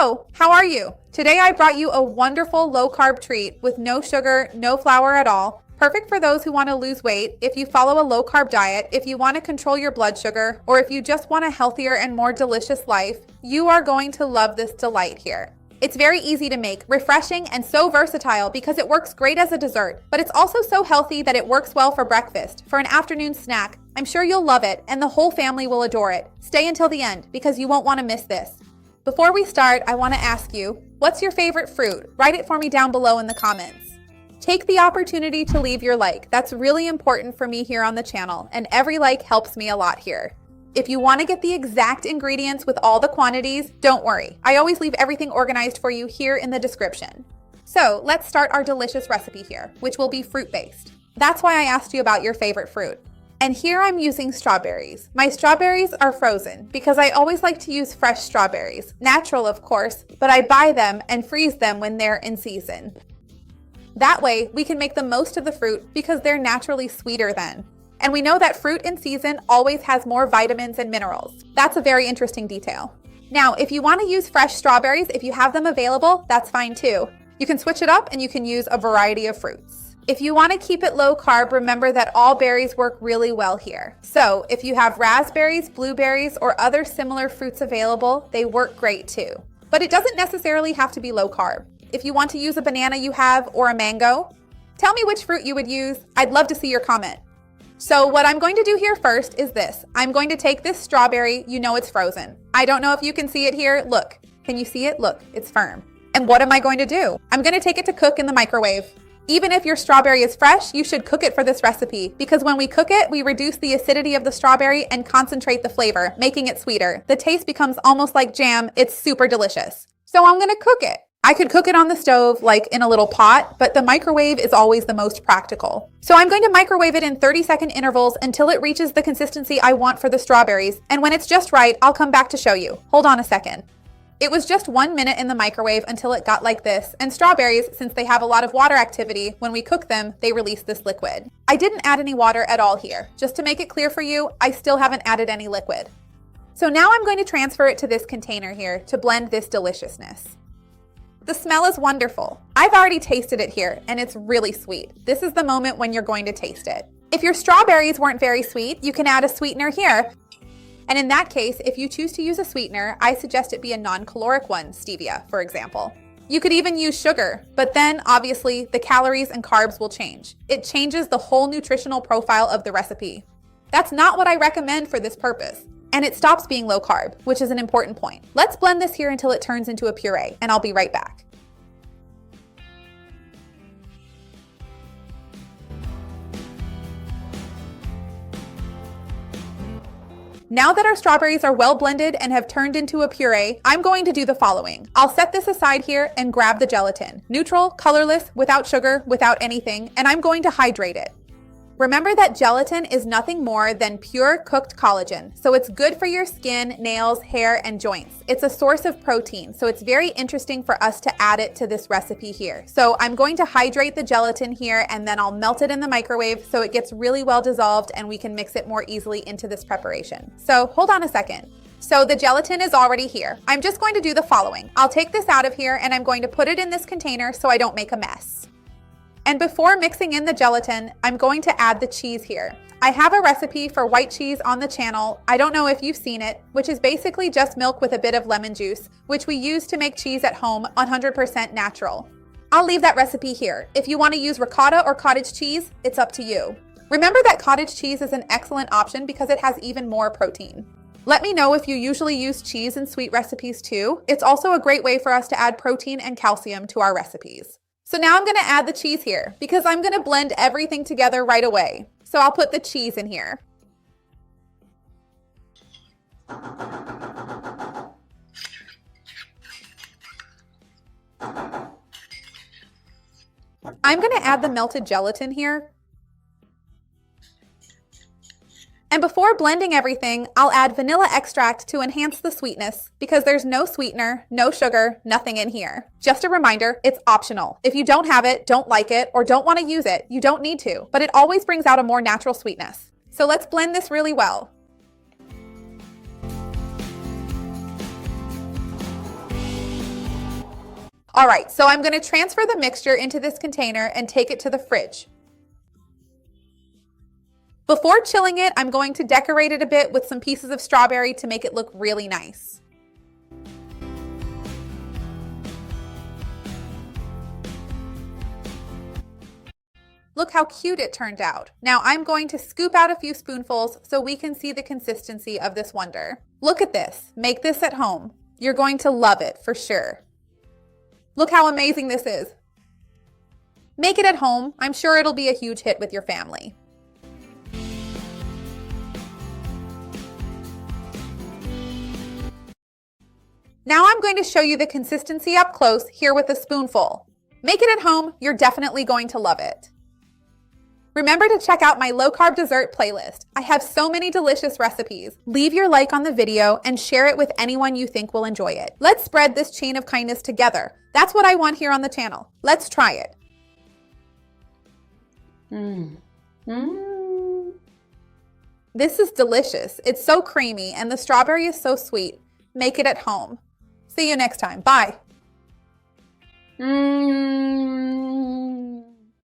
Hello, how are you? Today I brought you a wonderful low-carb treat with no sugar, no flour at all. Perfect for those who want to lose weight, if you follow a low-carb diet, if you want to control your blood sugar, or if you just want a healthier and more delicious life. You are going to love this delight here. It's very easy to make, refreshing, and so versatile because it works great as a dessert, but it's also so healthy that it works well for breakfast, for an afternoon snack. I'm sure you'll love it, and the whole family will adore it. Stay until the end because you won't want to miss this. Before we start, I want to ask you, what's your favorite fruit? Write it for me down below in the comments. Take the opportunity to leave your like. That's really important for me here on the channel, and every like helps me a lot here. If you want to get the exact ingredients with all the quantities, don't worry. I always leave everything organized for you here in the description. So let's start our delicious recipe here, which will be fruit-based. That's why I asked you about your favorite fruit. And here I'm using strawberries. My strawberries are frozen because I always like to use fresh strawberries. Natural, of course, but I buy them and freeze them when they're in season. That way, we can make the most of the fruit because they're naturally sweeter then. And we know that fruit in season always has more vitamins and minerals. That's a very interesting detail. Now, if you want to use fresh strawberries, if you have them available, that's fine too. You can switch it up and you can use a variety of fruits. If you want to keep it low carb, remember that all berries work really well here. So if you have raspberries, blueberries, or other similar fruits available, they work great too. But it doesn't necessarily have to be low carb. If you want to use a banana you have or a mango, tell me which fruit you would use. I'd love to see your comment. So what I'm going to do here first is this. I'm going to take this strawberry, you know it's frozen. I don't know if you can see it here. Look, can you see it? Look, it's firm. And what am I going to do? I'm going to take it to cook in the microwave. Even if your strawberry is fresh, you should cook it for this recipe because when we cook it, we reduce the acidity of the strawberry and concentrate the flavor, making it sweeter. The taste becomes almost like jam. It's super delicious. So I'm going to cook it. I could cook it on the stove, like in a little pot, but the microwave is always the most practical. So I'm going to microwave it in 30-second intervals until it reaches the consistency I want for the strawberries. And when it's just right, I'll come back to show you. Hold on a second. It was just 1 minute in the microwave until it got like this. And strawberries, since they have a lot of water activity, when we cook them, they release this liquid. I didn't add any water at all here. Just to make it clear for you, I still haven't added any liquid. So now I'm going to transfer it to this container here to blend this deliciousness. The smell is wonderful. I've already tasted it here, and it's really sweet. This is the moment when you're going to taste it. If your strawberries weren't very sweet, you can add a sweetener here. And in that case, if you choose to use a sweetener, I suggest it be a non-caloric one, stevia, for example. You could even use sugar, but then obviously the calories and carbs will change. It changes the whole nutritional profile of the recipe. That's not what I recommend for this purpose. And it stops being low carb, which is an important point. Let's blend this here until it turns into a puree, and I'll be right back. Now that our strawberries are well blended and have turned into a puree, I'm going to do the following. I'll set this aside here and grab the gelatin. Neutral, colorless, without sugar, without anything, and I'm going to hydrate it. Remember that gelatin is nothing more than pure cooked collagen, so it's good for your skin, nails, hair, and joints. It's a source of protein, so it's very interesting for us to add it to this recipe here. So I'm going to hydrate the gelatin here and then I'll melt it in the microwave so it gets really well dissolved and we can mix it more easily into this preparation. So hold on a second. So the gelatin is already here. I'm just going to do the following. I'll take this out of here and I'm going to put it in this container so I don't make a mess. And before mixing in the gelatin, I'm going to add the cheese here. I have a recipe for white cheese on the channel. I don't know if you've seen it, which is basically just milk with a bit of lemon juice, which we use to make cheese at home 100% natural. I'll leave that recipe here. If you want to use ricotta or cottage cheese, it's up to you. Remember that cottage cheese is an excellent option because it has even more protein. Let me know if you usually use cheese in sweet recipes too. It's also a great way for us to add protein and calcium to our recipes. So now I'm going to add the cheese here because I'm going to blend everything together right away. So I'll put the cheese in here. I'm going to add the melted gelatin here. And before blending everything, I'll add vanilla extract to enhance the sweetness because there's no sweetener, no sugar, nothing in here. Just a reminder, it's optional. If you don't have it, don't like it, or don't want to use it, you don't need to, but it always brings out a more natural sweetness. So let's blend this really well. All right, so I'm going to transfer the mixture into this container and take it to the fridge. Before chilling it, I'm going to decorate it a bit with some pieces of strawberry to make it look really nice. Look how cute it turned out. Now I'm going to scoop out a few spoonfuls so we can see the consistency of this wonder. Look at this. Make this at home. You're going to love it for sure. Look how amazing this is. Make it at home. I'm sure it'll be a huge hit with your family. Now I'm going to show you the consistency up close here with a spoonful. Make it at home. You're definitely going to love it. Remember to check out my low-carb dessert playlist. I have so many delicious recipes. Leave your like on the video and share it with anyone you think will enjoy it. Let's spread this chain of kindness together. That's what I want here on the channel. Let's try it. This is delicious. It's so creamy and the strawberry is so sweet. Make it at home. See you next time. Bye.